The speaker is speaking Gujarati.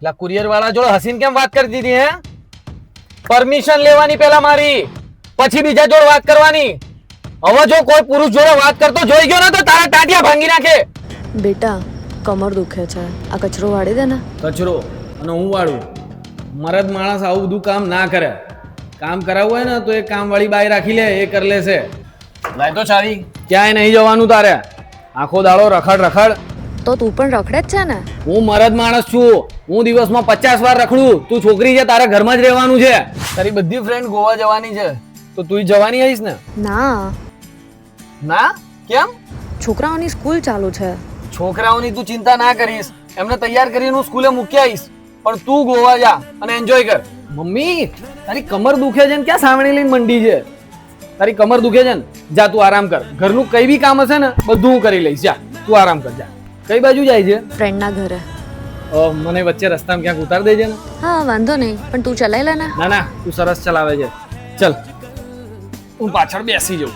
એટલે કુરિયર વાળા જોડે હસીને કેમ વાત કરી દીધી હે? પરમિશન લેવાની પેલા મારી, પછી બીજા જોડે વાત કરવાની. હવે જો કોઈ પુરુષ જોડે વાત કરતો જોઈ ગયો ને તો તારા ટાટિયા ભાંગી નાખે. બેટા કમર દુખે છે, આ કચરો વાળી દે ને. કચરો અને હું વાળું? મરદ માણસ આવું બધું કામ ના કરે. કામ કરાવવું હોય ને તો એક કામ વાળી બાઈ રાખી લે, એ કરી લેશે. લાય તો સારી, ક્યાંય નહીં જવાનું તારે. આખો દાડો રખડ રખડ. તો તું પણ રખડે જ છે ને. હું મરદ માણસ છું, હું દિવસમાં 50 વાર રખડું. તું છોકરી છે, તારે ઘરમાં જ રહેવાનું છે. તારી બધી ફ્રેન્ડ ગોવા જવાની છે તો તું જવાની આવીશ ને? ના ના કેમ? છોકરાઓની સ્કૂલ ચાલુ છે. છોકરાઓની તું ચિંતા ના કરીશ, એમને તૈયાર કરીને હું સ્કૂલે મૂકી આવીશ. પણ તું ગોવા જા અને એન્જોય કર. મમ્મી તારી કમર દુખે છે ને ક્યાં સાવણી લઈને મંડી છે? તારી કમર દુખે છે ને, જા તું આરામ કર. ઘરનું કઈ બી કામ હશે ને બધું હું કરી લઈશ. જા તું આરામ કર. જા. કઈ બાજુ જાય છે? ફ્રેન્ડના ઘરે. મને વચ્ચે રસ્તામાં ક્યાંક ઉતાર દેજે ને. હા વાંધો નહીં, પણ તું ચલાવી લે ને. ના ના, તું સરસ ચલાવે છે. ચલ હું પાછળ બેસી જાઉં.